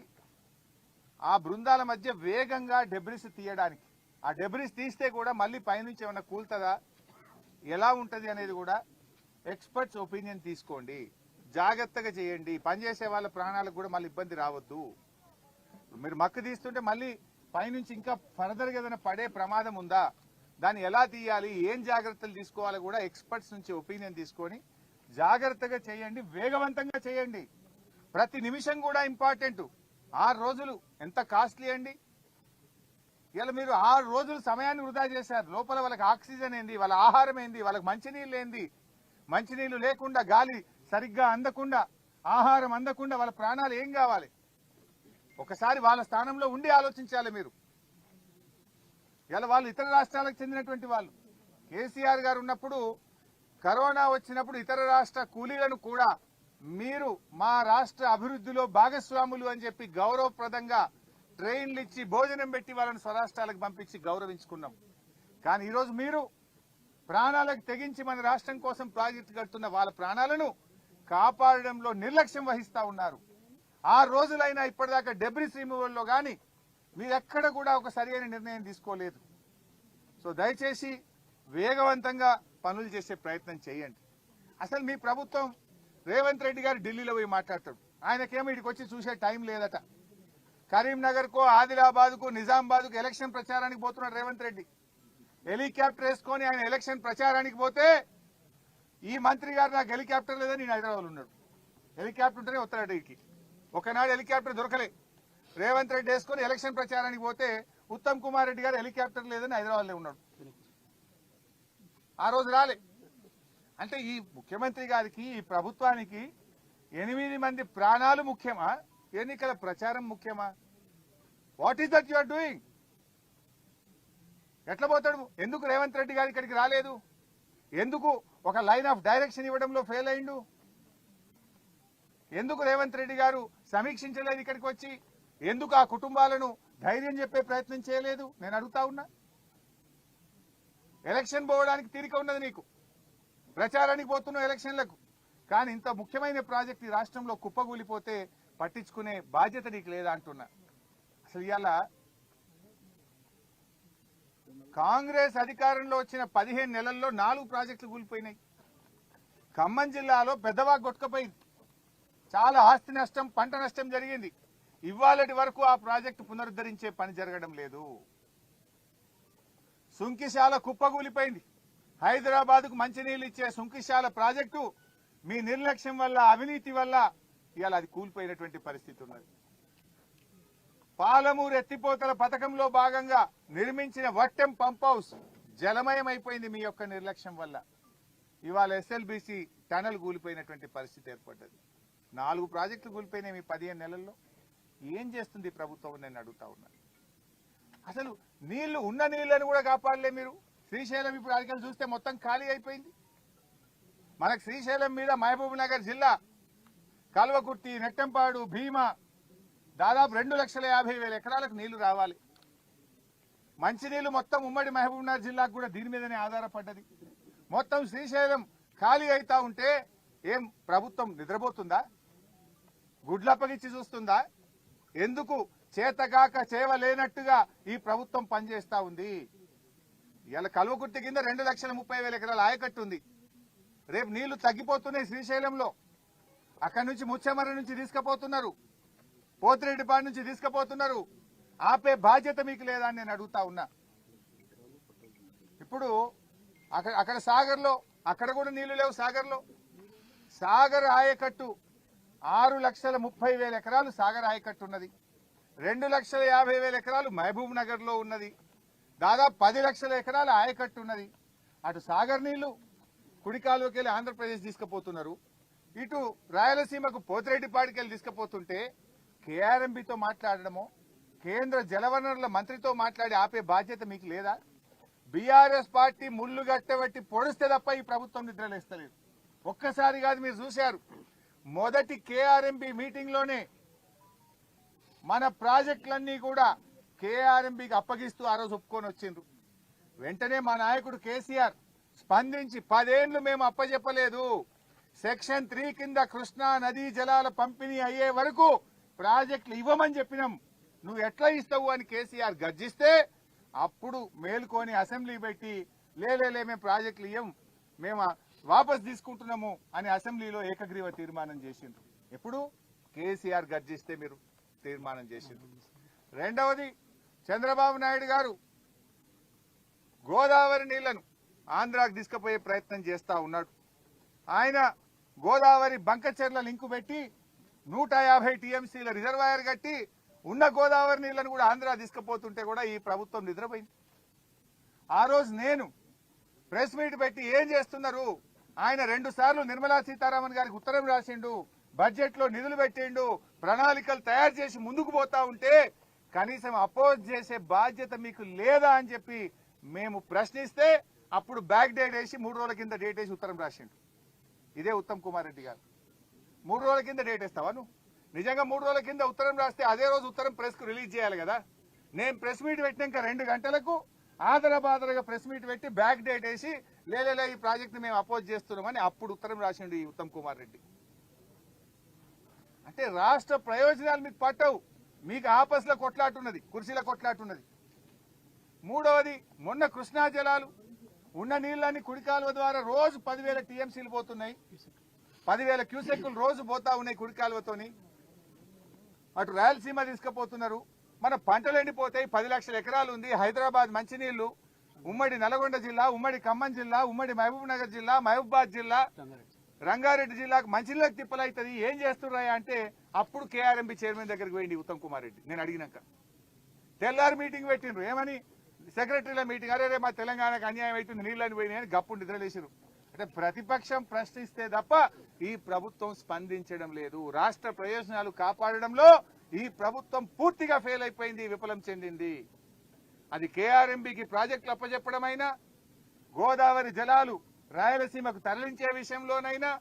ఆ బృందాల మధ్య వేగంగా డెబ్రిస్ తీయడానికి, ఆ డెబ్రిస్ తీస్తే కూడా మళ్ళీ పైనుంచి ఏమైనా కూలుతుందా, ఎలా ఉంటుంది అనేది కూడా ఎక్స్పర్ట్స్ ఒపీనియన్ తీసుకోండి. జాగ్రత్తగా చేయండి. పనిచేసే వాళ్ళ ప్రాణాలకు కూడా మళ్ళీ ఇబ్బంది రావద్దు. మీరు మక్కు తీస్తుంటే మళ్ళీ పైనుంచి ఇంకా ఫర్దర్గా ఏదైనా పడే ప్రమాదం ఉందా, దాన్ని ఎలా తీయాలి, ఏం జాగ్రత్తలు తీసుకోవాలో కూడా ఎక్స్పర్ట్స్ నుంచి ఒపీనియన్ తీసుకొని జాగ్రత్తగా చేయండి, వేగవంతంగా చేయండి. ప్రతి నిమిషం కూడా ఇంపార్టెంట్. 6 రోజులు ఎంత కాస్ట్లీ అండి. ఇలా మీరు 6 రోజులు సమయాన్ని వృధా చేశారు. లోపల వాళ్ళకి ఆక్సిజన్ ఏంది, వాళ్ళ ఆహారం ఏంది, వాళ్ళకి మంచినీళ్ళు ఏంది, మంచినీళ్ళు లేకుండా, గాలి సరిగ్గా అందకుండా, ఆహారం అందకుండా వాళ్ళ ప్రాణాలు ఏం కావాలి? ఒకసారి వాళ్ళ స్థానంలో ఉండి ఆలోచించాలి మీరు. ఇలా వాళ్ళు ఇతర రాష్ట్రాలకు చెందినటువంటి వాళ్ళు. కేసీఆర్ గారు ఉన్నప్పుడు కరోనా వచ్చినప్పుడు ఇతర రాష్ట్ర కూలీలను కూడా మీరు మా రాష్ట్ర అభివృద్ధిలో భాగస్వాములు అని చెప్పి గౌరవప్రదంగా ట్రైన్లు ఇచ్చి భోజనం పెట్టి వాళ్ళని స్వరాష్ట్రాలకు పంపించి గౌరవించుకున్నాం. కానీ ఈరోజు మీరు ప్రాణాలకు తెగించి మన రాష్ట్రం కోసం ప్రాజెక్టు కడుతున్న వాళ్ళ ప్రాణాలను కాపాడడంలో నిర్లక్ష్యం వహిస్తా ఉన్నారు. 6 రోజులైనా ఇప్పటిదాకా డెబ్రిస్ రిమూవల్లో కానీ మీరు ఎక్కడ కూడా ఒక సరైన నిర్ణయం తీసుకోలేదు. సో దయచేసి వేగవంతంగా పనులు చేసే ప్రయత్నం చేయండి. అసలు మీ ప్రభుత్వం రేవంత్ రెడ్డి గారు ఢిల్లీలో పోయి మాట్లాడతాడు. ఆయనకేమో ఇక్కడికి వచ్చి చూసే టైం లేదట. కరీంనగర్కో, ఆదిలాబాద్కు, నిజామాబాద్కు ఎలక్షన్ ప్రచారానికి పోతున్నాడు రేవంత్ రెడ్డి. హెలికాప్టర్ వేసుకొని ఆయన ఎలక్షన్ ప్రచారానికి పోతే ఈ మంత్రి గారు నాకు హెలికాప్టర్ లేదని నేను హైదరాబాద్ ఉన్నాడు. హెలికాప్టర్ ఉంటేనే వస్తాడు ఇక్కడికి. ఒకనాడు హెలికాప్టర్ దొరకలే. రేవంత్ రెడ్డి వేసుకొని ఎలక్షన్ ప్రచారానికి పోతే ఉత్తమ్ కుమార్ రెడ్డి గారు హెలికాప్టర్ లేదని హైదరాబాద్లో ఉన్నాడు. ఆ రోజు రాలే. అంటే ఈ ముఖ్యమంత్రి గారికి, ఈ ప్రభుత్వానికి 8 మంది ప్రాణాలు ముఖ్యమా, ఎన్నికల ప్రచారం ముఖ్యమా? What is that you are doing? ఎట్లా పోతాడు? ఎందుకు రేవంత్ రెడ్డి గారు ఇక్కడికి రాలేదు? ఎందుకు ఒక లైన్ ఆఫ్ డైరెక్షన్ ఇవ్వడంలో ఫెయిల్ అయిండు? ఎందుకు రేవంత్ రెడ్డి గారు సమీక్షించలేదు ఇక్కడికి వచ్చి? ఎందుకు ఆ కుటుంబాలను ధైర్యం చెప్పే ప్రయత్నం చేయలేదు? నేను అడుగుతా ఉన్నా. ఎలక్షన్ పోవడానికి తీరిక ఉన్నది నీకు, ప్రచారానికి పోతున్నావు ఎలక్షన్లకు. కానీ ఇంత ముఖ్యమైన ప్రాజెక్ట్ ఈ రాష్ట్రంలో కుప్పగూలిపోతే పట్టించుకునే బాధ్యత నీకు లేదా అంటున్నా. అసలు ఇవాళ కాంగ్రెస్ అధికారంలో వచ్చిన 15 నెలల్లో 4 ప్రాజెక్టులు కూలిపోయినాయి. ఖమ్మం జిల్లాలో పెద్దవాగు కొట్టుకుపోయింది. చాలా ఆస్తి నష్టం, పంట నష్టం జరిగింది. ఇవాళటి వరకు ఆ ప్రాజెక్టు పునరుద్ధరించే పని జరగడం లేదు. సుంకిశాల కుప్పగూలిపోయింది. హైదరాబాద్కు మంచినీళ్ళు ఇచ్చే సుంకిశాల ప్రాజెక్టు మీ నిర్లక్ష్యం వల్ల, అవినీతి వల్ల ఇవాళ అది కూలిపోయినటువంటి పరిస్థితి ఉన్నది. పాలమూరు ఎత్తిపోతల పథకంలో భాగంగా నిర్మించిన వట్టెం పంప్ హౌస్ జలమయం అయిపోయింది మీ యొక్క నిర్లక్ష్యం వల్ల. ఇవాళ ఎస్ఎల్బీసీ టనల్ కూలిపోయినటువంటి పరిస్థితి ఏర్పడ్డది. 4 ప్రాజెక్టులు కూలిపోయినాయి మీ 15 నెలల్లో. ఏం చేస్తుంది ప్రభుత్వం నేను అడుగుతా ఉన్నా. అసలు నీళ్లు, ఉన్న నీళ్లను కూడా కాపాడలే మీరు. శ్రీశైలం ఇప్పుడు అడిగలు చూస్తే మొత్తం ఖాళీ అయిపోయింది. మనకు శ్రీశైలం మీద మహబూబ్ నగర్ జిల్లా కల్వకుర్తి, నెట్టంపాడు, భీమా దాదాపు 2,50,000 ఎకరాలకు నీళ్లు రావాలి. మంచినీళ్లు మొత్తం ఉమ్మడి మహబూబ్ నగర్ జిల్లాకు కూడా దీని మీదనే ఆధారపడ్డది. మొత్తం శ్రీశైలం ఖాళీ అవుతా ఉంటే ఏం ప్రభుత్వం నిద్రపోతుందా? గుడ్లప్పగిచ్చి చూస్తుందా? ఎందుకు చేతగాక చేవలేనట్టుగా ఈ ప్రభుత్వం పనిచేస్తా ఉంది. ఇలా కల్వకుర్తి కింద 2,30,000 ఎకరాల ఆయకట్టు ఉంది. రేపు నీళ్లు తగ్గిపోతున్నాయి శ్రీశైలంలో. అక్కడి నుంచి ముచ్చెమర్రి నుంచి తీసుకుపోతున్నారు, పోతిరెడ్డిపాడు నుంచి తీసుకుపోతున్నారు. ఆపే బాధ్యత మీకు లేదా అని నేను అడుగుతా ఉన్నా. ఇప్పుడు అక్కడ సాగర్లో, అక్కడ కూడా నీళ్లు లేవు. సాగర్ ఆయకట్టు 6,30,000 ఎకరాలు సాగర్ ఆయకట్టు ఉన్నది. 2,50,000 ఎకరాలు మహబూబ్ నగర్ లో ఉన్నది. దాదాపు 10 లక్షల ఎకరాల ఆయకట్టు ఉన్నది. అటు సాగర్ నీళ్లు కుడికాలువకి వెళ్ళి ఆంధ్రప్రదేశ్ తీసుకుపోతున్నారు, ఇటు రాయలసీమకు పోతిరెడ్డిపాడికి వెళ్ళి తీసుకుపోతుంటే కేఆర్ఎంబీతో మాట్లాడడమో, కేంద్ర జలవనరుల మంత్రితో మాట్లాడి ఆపే బాధ్యత మీకు లేదా? బీఆర్ఎస్ పార్టీ ముళ్ళు గట్టబట్టి పొడిస్తే తప్ప ఈ ప్రభుత్వం నిద్రలేస్తలేదు. ఒక్కసారి కాదు, మీరు చూశారు. మొదటి కేఆర్ఎంబీ మీటింగ్ లోనే మన ప్రాజెక్టులన్నీ కూడా కేఆర్ఎంబికి అప్పగిస్తూ ఆ రోజు ఒప్పుకొని వచ్చిండ్రు. వెంటనే మా నాయకుడు కేసీఆర్ స్పందించి 10 ఏళ్లు మేము అప్పచెప్పలేదు, సెక్షన్ 3 కింద కృష్ణా నదీ జలాల పంపిణీ అయ్యే వరకు ప్రాజెక్టులు ఇవ్వమని చెప్పినాం, నువ్వు ఎట్లా ఇస్తావు అని కేసీఆర్ గర్జిస్తే అప్పుడు మేల్కొని అసెంబ్లీ పెట్టి లే మేము ప్రాజెక్టులు ఇవ్వం, మేము వాపస్ తీసుకుంటున్నాము అని అసెంబ్లీలో ఏకగ్రీవ తీర్మానం చేసిండ్రు. ఎప్పుడు కేసీఆర్ గర్జిస్తే మీరు తీర్మానం చేసిండ్రు. రెండవది, చంద్రబాబు నాయుడు గారు గోదావరి నీళ్లను ఆంధ్రాకు తీసుకుపోయే ప్రయత్నం చేస్తా ఉన్నాడు. ఆయన గోదావరి బంకచెర్ల లింకు పెట్టి 150 టీఎంసీల రిజర్వాయర్ కట్టి ఉన్న గోదావరి నీళ్లను కూడా ఆంధ్ర తీసుకుపోతుంటే కూడా ఈ ప్రభుత్వం నిద్రపోయింది. ఆ రోజు నేను ప్రెస్ మీట్ పెట్టి ఏం చేస్తున్నారు, ఆయన 2 సార్లు నిర్మలా సీతారామన్ గారికి ఉత్తరం రాసిండు, బడ్జెట్ లో నిధులు పెట్టిండు, ప్రణాళికలు తయారు చేసి ముందుకు పోతా ఉంటే కనీసం అపోజ్ చేసే బాధ్యత మీకు లేదా అని చెప్పి మేము ప్రశ్నిస్తే అప్పుడు బ్యాక్ డేట్ వేసి 3 రోజుల కింద డేట్ వేసి ఉత్తరం రాసిండు. ఇదే ఉత్తమ్ కుమార్ రెడ్డి గారు. 3 రోజుల కింద డేట్ వేస్తావా నువ్వు? నిజంగా 3 రోజుల కింద ఉత్తరం రాస్తే అదే రోజు ఉత్తరం ప్రెస్ కు రిలీజ్ చేయాలి కదా. నేను ప్రెస్ మీట్ పెట్టినాక 2 గంటలకు ఆదరబాదరగా ప్రెస్ మీట్ పెట్టి బ్యాక్ డేట్ వేసి లేలే ఈ ప్రాజెక్ట్ మేము అపోజ్ చేస్తున్నామని అప్పుడు ఉత్తరం రాసిండు ఈ ఉత్తమ్ కుమార్ రెడ్డి. అంటే రాష్ట్ర ప్రయోజనాలు మీకు పట్టవు, మీకు ఆపస్ల కొట్లాటున్నది, కుర్చీల కొట్లాటున్నది. మూడవది, మొన్న కృష్ణా జలాలు ఉన్న నీళ్ళని కుడికాలువ ద్వారా రోజు 10,000 టీఎంసీలు పోతున్నాయి, 10,000 క్యూసెక్కులు రోజు పోతా ఉన్నాయి కుడికాలువతోని. అటు రాయలసీమ తీసుకుపోతున్నారు, మన పంటలు ఎండిపోతాయి. 10 లక్షల ఎకరాలు ఉంది హైదరాబాద్ మంచినీళ్లు, ఉమ్మడి నల్గొండ జిల్లా, ఉమ్మడి ఖమ్మం జిల్లా, ఉమ్మడి మహబూబ్ నగర్ జిల్లా, మహబూబాద్ జిల్లా, రంగారెడ్డి జిల్లాకు మంచినీళ్ళకి తిప్పలవుతుంది. ఏం చేస్తున్నాయా అంటే అప్పుడు కేఆర్ఎంబి చైర్మన్ దగ్గరికి పోయింది ఉత్తమ్ కుమార్ రెడ్డి. నేను అడిగినాక తెల్లారి మీటింగ్ పెట్టిండ్రు. ఏమని? సెక్రటరీల మీటింగ్. అరే మా తెలంగాణకు అన్యాయం అవుతుంది, నీళ్ళని పోయినాయని గప్పుడు నిద్రలేసారు. అంటే ప్రతిపక్షం ప్రశ్నిస్తే తప్ప ఈ ప్రభుత్వం స్పందించడం లేదు. రాష్ట్ర ప్రయోజనాలు కాపాడడంలో ఈ ప్రభుత్వం పూర్తిగా ఫెయిల్ అయిపోయింది, విఫలం చెందింది. అది కేఆర్ఎంబికి ప్రాజెక్టులు అప్పచెప్పడమైనా, గోదావరి జలాలు రాయలసీమకు తరలించే విషయంలోనైనా,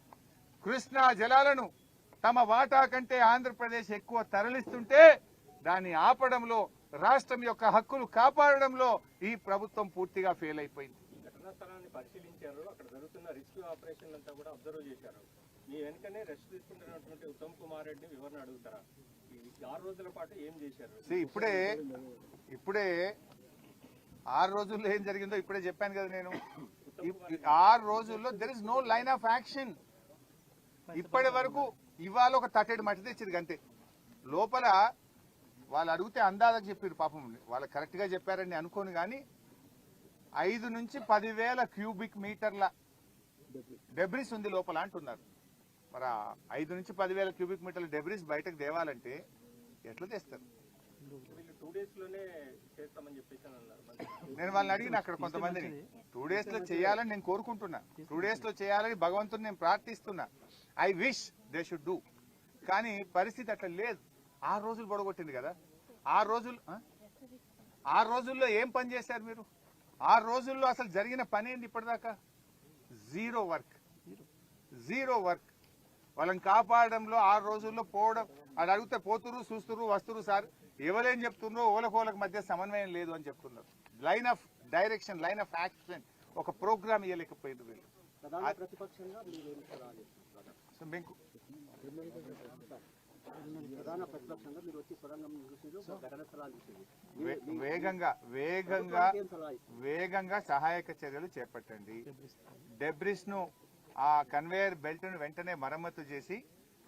కృష్ణా జలాలను తమ వాటా కంటే ఆంధ్రప్రదేశ్ ఎక్కువ తరలిస్తుంటే దాన్ని ఆపడంలో, రాష్ట్రం యొక్క హక్కులు కాపాడడంలో ఈ ప్రభుత్వం పూర్తిగా ఫెయిల్ అయిపోయింది. ఘటనా స్థలాన్ని పరిశీలించారు, అక్కడ జరుగుతున్న రెస్క్యూ ఆపరేషన్ అంతా కూడా అబ్జర్వ్ చేశారు. మీ వెనుకనే రెస్ట్ తీసుకుంటున్నటువంటి ఉత్తమ్ కుమార్ రెడ్డిని వివరణ అడుగుతారా? ఈ 6 రోజుల పాటు ఏం చేశారు? ఇప్పుడే 6 రోజుల్లో ఏం జరిగిందో ఇప్పుడే చెప్పాను కదా నేను. 6 రోజుల్లో there is no line of action. ఇప్పటి వరకు ఇవాళ ఒక తట్టెడు మట్టి తెచ్చింది అంతే. లోపల వాళ్ళు అడిగితే అందాలకు చెప్పారు, పాపం వాళ్ళు కరెక్ట్ గా చెప్పారని అనుకోను కానీ 5 నుంచి 10,000 క్యూబిక్ మీటర్ల డెబ్రిస్ ఉంది లోపల అంటున్నారు. మరి 5 నుంచి 10,000 క్యూబిక్ మీటర్ల డెబ్రిస్ బయటకు తేవాలంటే ఎట్లా తెస్తారు? 2 days లోనే చేస్తామని చెప్పేసి అన్నారు. నేను వాళ్ళని అడిగిన అక్కడ కొంతమందిని 2 days లో చేయాలని నేను కోరుకుంటున్నా, 2 days లో చేయాలని భగవంతుని నేను ప్రార్థిస్తున్నా. I wish they should do. కానీ పరిస్థితి అట్లా లేదు. 6 రోజులు పొడగొట్టింది కదా. 6 రోజుల్లో ఏం పని చేశారు మీరు? 6 రోజుల్లో అసలు జరిగిన పని ఏంది ఇప్పటిదాకా? Zero work. వాళ్ళని కాపాడడంలో 6 రోజుల్లో పోవడం, అది అడిగితే పోతురు, చూస్తురు, వస్తురు. సార్ ఎవరేం చెప్తున్నారు, ఓలకోలకు మధ్య సమన్వయం లేదు అని చెప్తున్నారు. Line of direction, line of action, ఒక ప్రోగ్రామ్ ఇవ్వలేకపోయింది వీళ్ళు. వేగంగా సహాయక చర్యలు చేపట్టండి. డెబ్రిస్ ను, ఆ కన్వేయర్ బెల్ట్ ను వెంటనే మరమ్మతు చేసి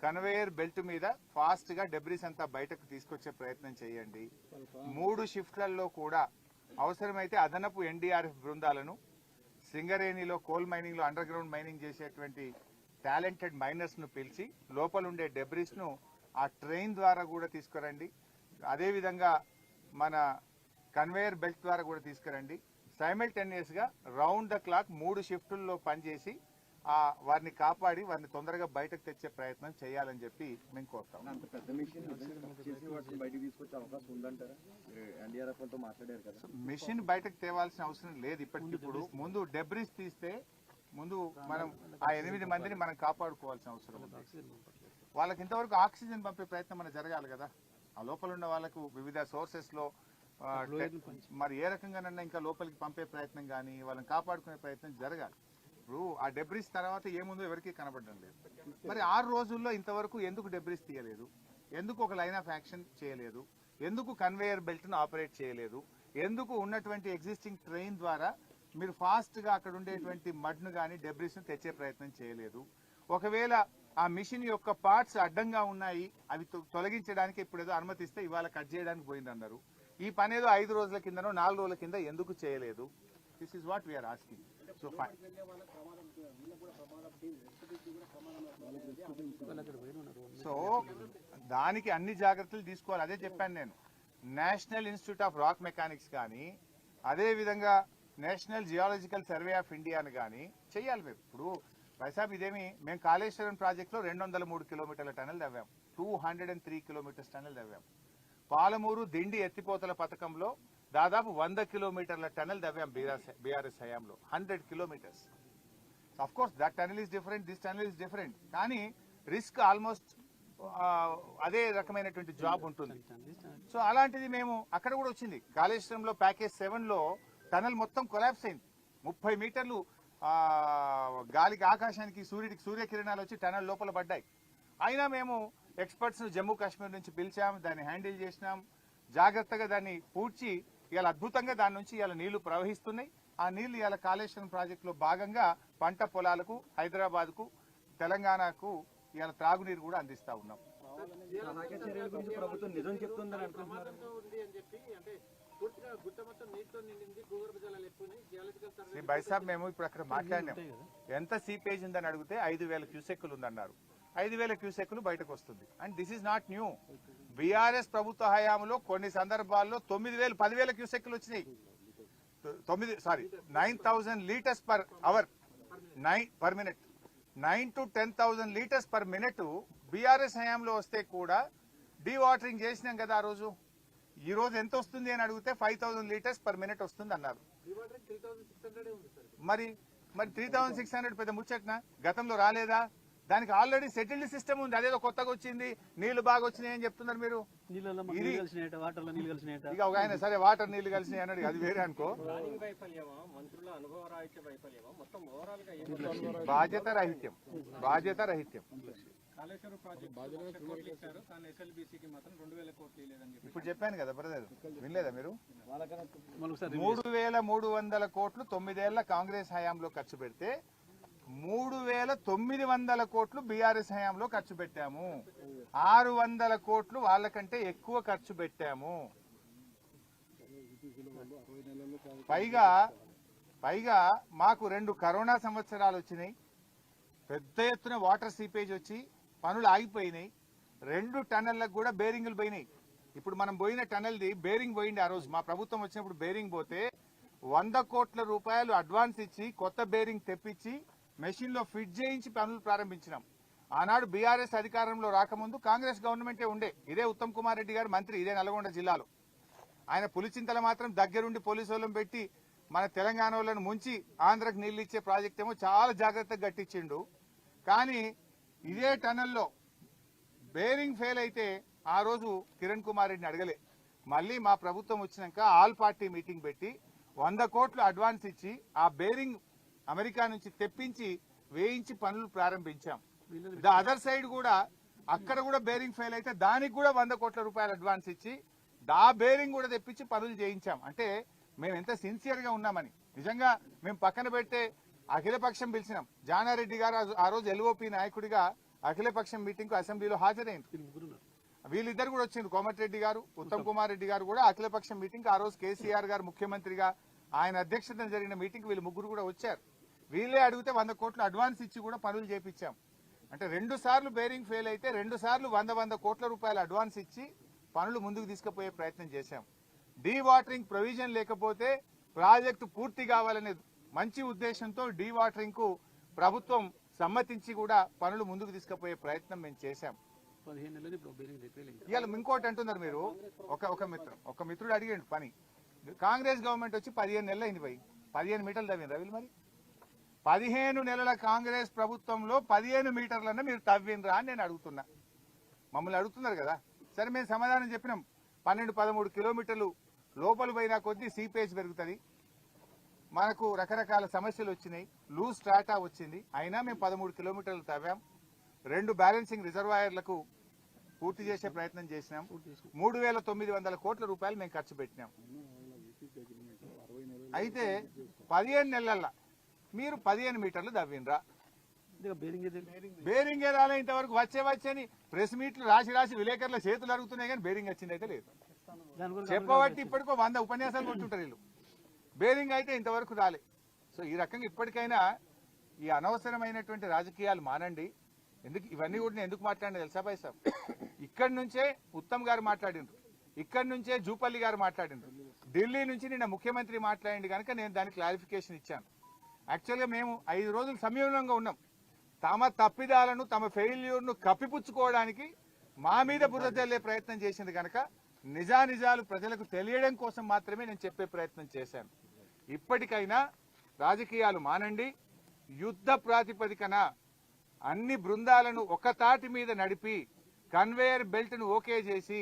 కన్వేయర్ బెల్ట్ మీద ఫాస్ట్ గా డెబ్రిస్ అంతా బయటకు తీసుకొచ్చే ప్రయత్నం చేయండి. 3 షిఫ్ట్లలో కూడా అవసరమైతే అదనపు ఎన్డీఆర్ఎఫ్ బృందాలను, సింగరేణిలో కోల్ మైనింగ్ లో అండర్ గ్రౌండ్ మైనింగ్ చేసేటువంటి టాలెంటెడ్ మైనర్స్ ను పిలిచి లోపలుండే డెబ్రిస్ ను ఆ ట్రైన్ ద్వారా కూడా తీసుకురండి. అదేవిధంగా మన కన్వేయర్ బెల్ట్ ద్వారా కూడా తీసుకురండి. సైమల్టేనియస్ గా రౌండ్ ద క్లాక్ 3 షిఫ్టుల్లో పనిచేసి వారిని కాపాడి వారిని తొందరగా బయటకు తెచ్చే ప్రయత్నం చేయాలని చెప్పి మేము కోరుతాం. మిషన్ బయటకు తేవాల్సిన అవసరం లేదు ఇప్పటికిప్పుడు. ముందు డెబ్రిస్ తీస్తే ముందు మనం ఆ 8 మందిని మనం కాపాడుకోవాల్సిన అవసరం ఉంది. వాళ్ళకి ఇంతవరకు ఆక్సిజన్ పంపే ప్రయత్నం మనం జరగాలి కదా. ఆ లోపల ఉన్న వాళ్ళకు వివిధ సోర్సెస్ లో మరి ఏ రకంగానన్నా ఇంకా లోపలికి పంపే ప్రయత్నం కానీ వాళ్ళని కాపాడుకునే ప్రయత్నం జరగాలి. ఇప్పుడు ఆ డెబ్రిస్ తర్వాత ఏముందో ఎవరికీ కనబడడం లేదు. మరి 6 రోజుల్లో ఇంతవరకు ఎందుకు డెబ్రిస్ తీయలేదు, ఎందుకు ఒక లైన్ ఆఫ్ యాక్షన్ చేయలేదు, ఎందుకు కన్వేయర్ బెల్ట్ ను ఆపరేట్ చేయలేదు, ఎందుకు ఉన్నటువంటి ఎగ్జిస్టింగ్ ట్రైన్ ద్వారా మీరు ఫాస్ట్ గా అక్కడ ఉండేటువంటి మడ్ ను కానీ డెబ్రిస్ ను తెచ్చే ప్రయత్నం చేయలేదు. ఒకవేళ ఆ మిషన్ యొక్క పార్ట్స్ అడ్డంగా ఉన్నాయి, అవి తొలగించడానికి ఇప్పుడు ఏదో అనుమతిస్తే ఇవాళ కట్ చేయడానికి పోయిందన్నారు. ఈ పని ఏదో 5 రోజుల కిందనో 4 రోజుల కింద ఎందుకు చేయలేదు? This is what we are asking. So దానికి అన్ని జాగ్రత్తలు తీసుకోవాలి. అదే చెప్పాను నేను. National institute of rock mechanics కానీ, అదే విధంగా నేషనల్ జియాలజికల్ సర్వే ఆఫ్ ఇండియాని కానీ చెయ్యాలి. మీరు ఇప్పుడు వైసాబ్ ఇదేమి మేము కాళేశ్వరం ప్రాజెక్ట్ లో 203 కిలోమీటర్ల టనల్ తవ్వాం, 203 కిలోమీటర్స్ టనల్ తవ్వాం. పాలమూరు దిండి ఎత్తిపోతల పథకంలో దాదాపు 100 కిలోమీటర్ల టనల్ తవ్వాం బీఆర్ఎస్ హయాంలో, 100 kilometres. Of course that tunnel is different, this tunnel is different, కానీ రిస్క్ ఆల్మోస్ట్ అదే రకమైనటువంటి జాబ్ ఉంటుంది. సో అలాంటిది మేము అక్కడ కూడా వచ్చింది. కాళేశ్వరంలో ప్యాకేజ్ 7 లో టనల్ మొత్తం కొలాప్స్ అయింది. 30 మీటర్లు గాలికి ఆకాశానికి సూర్యకిరణాలు వచ్చి టనల్ లోపల పడ్డాయి. అయినా మేము ఎక్స్పర్ట్స్ జమ్మూ కాశ్మీర్ నుంచి పిలిచాం, దాన్ని హ్యాండిల్ చేసినాం, జాగ్రత్తగా దాన్ని పూడ్చి ఇవాళ అద్భుతంగా దాని నుంచి ఇవాళ నీళ్లు ప్రవహిస్తున్నాయి. ఆ నీళ్లు ఇవాళ కాళేశ్వరం ప్రాజెక్టులో భాగంగా పంట పొలాలకు, హైదరాబాద్ కు, తెలంగాణకు ఇవాళ త్రాగునీరు కూడా అందిస్తా ఉన్నాం. బైసాబ్ మేము ఇప్పుడు అక్కడ మాట్లాడినాం, ఎంత సీపేజ్ ఉందని అడిగితే 5,000 క్యూసెక్కులు ఉందన్నారు. 5,000 క్యూసెక్కులు బయటకు వస్తుంది. And this is not new. BRS ప్రభుత్వ హయాంలో కొన్ని సందర్భాల్లో 9,000, 10,000 క్యూసెక్కులు వచ్చినాయి. 9,000 litres per hour per minute, 9 to 10,000 litres per minute BRS హయాంలో వస్తే కూడా డీవాటరింగ్ చేసినాం కదా ఆ రోజు. ఈ రోజు ఎంత వస్తుంది అని అడిగితే 5,000 లీటర్స్ పర్ మినిట్ వస్తుంది అన్నారు. మరి 3,600 పెద్ద ముచ్చట్నా? గతంలో రాలేదా? దానికి ఆల్రెడీ సెటిల్డ్ సిస్టమ్ ఉంది. అదేదో కొత్తగా వచ్చింది, నీళ్లు బాగా వచ్చినాయి అని చెప్తున్నారు మీరు. ఇక ఒక ఆయన సరే వాటర్ నీళ్లు కలిసినాయి అన్నాడు, అది వేరే అనుకో. బాధ్యత రాహిత్యం. ఇప్పుడు చెప్పాను కదా బ్రదర్, వినలేదా మీరు? 3,300 కోట్లు 9 ఏళ్ల కాంగ్రెస్ హయాంలో ఖర్చు పెడితే 3,900 కోట్లు బీఆర్ఎస్ హయాంలో ఖర్చు పెట్టాము. 600 కోట్లు వాళ్ళకంటే ఎక్కువ ఖర్చు పెట్టాము. పైగా మాకు 2 కరోనా సంవత్సరాలు వచ్చినాయి. పెద్ద ఎత్తున వాటర్ సీపేజ్ వచ్చి పనులు ఆగిపోయినాయి. 2 టన్నెళ్లకు కూడా బేరింగ్లు పోయినాయి. ఇప్పుడు మనం పోయిన టన్నెల్ది బేరింగ్ పోయింది. ఆ రోజు మా ప్రభుత్వం వచ్చినప్పుడు బేరింగ్ పోతే 100 కోట్ల రూపాయలు అడ్వాన్స్ ఇచ్చి కొత్త బేరింగ్ తెప్పించి మెషిన్ లో ఫిట్ చేయించి పనులు ప్రారంభించినాం. ఆనాడు బీఆర్ఎస్ అధికారంలో రాకముందు కాంగ్రెస్ గవర్నమెంటే ఉండే. ఇదే ఉత్తమ్ కుమార్ రెడ్డి గారు మంత్రి, ఇదే నల్గొండ జిల్లాలో. ఆయన పులిచింతల మాత్రం దగ్గరుండి పోలీసు వాళ్ళని పెట్టి మన తెలంగాణ వాళ్ళను ముంచి ఆంధ్రకు నీళ్లు ఇచ్చే ప్రాజెక్ట్ ఏమో చాలా జాగ్రత్తగా గట్టించిండు. కానీ ఇదే టనల్లో బేరింగ్ ఫెయిల్ అయితే ఆ రోజు కిరణ్ కుమార్ రెడ్డిని అడగలే. మళ్ళీ మా ప్రభుత్వం వచ్చినాక ఆల్ పార్టీ మీటింగ్ పెట్టి 100 కోట్లు అడ్వాన్స్ ఇచ్చి ఆ బేరింగ్ అమెరికా నుంచి తెప్పించి వేయించి పనులు ప్రారంభించాం. ద అదర్ సైడ్ కూడా అక్కడ కూడా బేరింగ్ ఫెయిల్ అయితే దానికి కూడా 100 కోట్ల రూపాయలు అడ్వాన్స్ ఇచ్చి ఆ బేరింగ్ కూడా తెప్పించి పనులు చేయించాం. అంటే మేము ఎంత సిన్సియర్ గా ఉన్నామని. నిజంగా మేము పక్కన పెట్టే అఖిలపక్షం పిలిచినాం. జానారెడ్డి గారు ఆ రోజు ఎల్ఓపి నాయకుడిగా అఖిలపక్షం మీటింగ్ కు అసెంబ్లీలో హాజరైంది. వీళ్ళిద్దరు కూడా వచ్చింది. కోమటిరెడ్డి గారు, ఉత్తమ్ కుమార్ రెడ్డి గారు కూడా అఖిలపక్షం మీటింగ్. ఆ రోజు కేసీఆర్ గారు ముఖ్యమంత్రిగా ఆయన అధ్యక్షతన జరిగిన మీటింగ్ వీళ్ళు ముగ్గురు కూడా వచ్చారు. వీళ్ళే అడిగితే 100 కోట్లు అడ్వాన్స్ ఇచ్చి కూడా పనులు చేపించాం. అంటే 2 సార్లు బేరింగ్ ఫెయిల్ అయితే 2 సార్లు 100 కోట్ల రూపాయలు అడ్వాన్స్ ఇచ్చి పనులు ముందుకు తీసుకుపోయే ప్రయత్నం చేశాం. డీవాటరింగ్ ప్రొవిజన్ లేకపోతే ప్రాజెక్టు పూర్తి కావాలనే మంచి ఉద్దేశంతో డీవాటరింగ్ కు ప్రభుత్వం సమ్మతించి కూడా పనులు ముందుకు తీసుకుపోయే ప్రయత్నం మేము చేశాం. 15 నెలలు ఇప్పుడు బేరింగ్ రిపేరింగ్. ఇవాళ ఇంకోటి అంటున్నారు మీరు. ఒక మిత్రుడు అడిగాడు పని. కాంగ్రెస్ గవర్నమెంట్ వచ్చి 15 నెలలు అయింది. 15 మీటర్లు తవ్విండ్రా వీళ్ళు? మరి 15 నెలల కాంగ్రెస్ ప్రభుత్వంలో 15 మీటర్లన్నా మీరు తవ్విండ్రా అని నేను అడుగుతున్నా. మమ్మల్ని అడుగుతున్నారు కదా. సరే మేము సమాధానం చెప్పినాం 12-13 కిలోమీటర్లు లోపల పోయినా కొద్దీ సీపేజ్ పెరుగుతుంది, మనకు రకరకాల సమస్యలు వచ్చినాయి, లూజ్ స్ట్రాటా వచ్చింది, అయినా మేము 13 కిలోమీటర్లు తవ్వాం. 2 బ్యాలెన్సింగ్ రిజర్వాయర్లకు పూర్తి చేసే ప్రయత్నం చేసినాం. 3,900 కోట్ల రూపాయలు మేము ఖర్చు పెట్టినాం. అయితే 15 నెలల్లో మీరు 15 మీటర్లు తవ్వినరా? బేరింగ్ రాలే ఇంతవరకు. వచ్చని ప్రెస్ మీట్లు రాసి విలేకరుల చేతులు అరుగుతున్నాయి కానీ బేరింగ్ వచ్చింది అయితే లేదు. చెప్పబట్టి ఇప్పటికో 100 ఉపన్యాసాలు కొట్టుంటారు వీళ్ళు. బేరింగ్ అయితే ఇంతవరకు రాలే. సో ఈ రకంగా ఇప్పటికైనా ఈ అనవసరమైనటువంటి రాజకీయాలు మానండి. ఎందుకు ఇవన్నీ కూడా నేను ఎందుకు మాట్లాడినా తెలుసా పైసా? ఇక్కడి నుంచే ఉత్తమ్ గారు మాట్లాడిండ్రు, ఇక్కడి నుంచే జూపల్లి గారు మాట్లాడిండ్రు, ఢిల్లీ నుంచి నిన్న ముఖ్యమంత్రి మాట్లాడింది కనుక నేను దానికి క్లారిఫికేషన్ ఇచ్చాను. యాక్చువల్గా మేము 5 రోజులు సంయమనంగా ఉన్నాం. తమ తప్పిదాలను తమ ఫెయిల్యూర్ను కప్పిపుచ్చుకోవడానికి మా మీద బురద చల్లే ప్రయత్నం చేసింది కనుక నిజానిజాలు ప్రజలకు తెలియడం కోసం మాత్రమే నేను చెప్పే ప్రయత్నం చేశాను. ఇప్పటికైనా రాజకీయాలు మానండి. యుద్ధ ప్రాతిపదికన అన్ని బృందాలను ఒక తాటి మీద నడిపి కన్వేయర్ బెల్ట్ ను ఓకే చేసి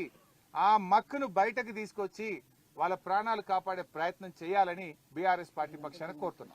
ఆ మక్కును బయటకు తీసుకొచ్చి వాళ్ళ ప్రాణాలు కాపాడే ప్రయత్నం చేయాలని బీఆర్ఎస్ పార్టీ పక్షాన కోరుతున్నాం.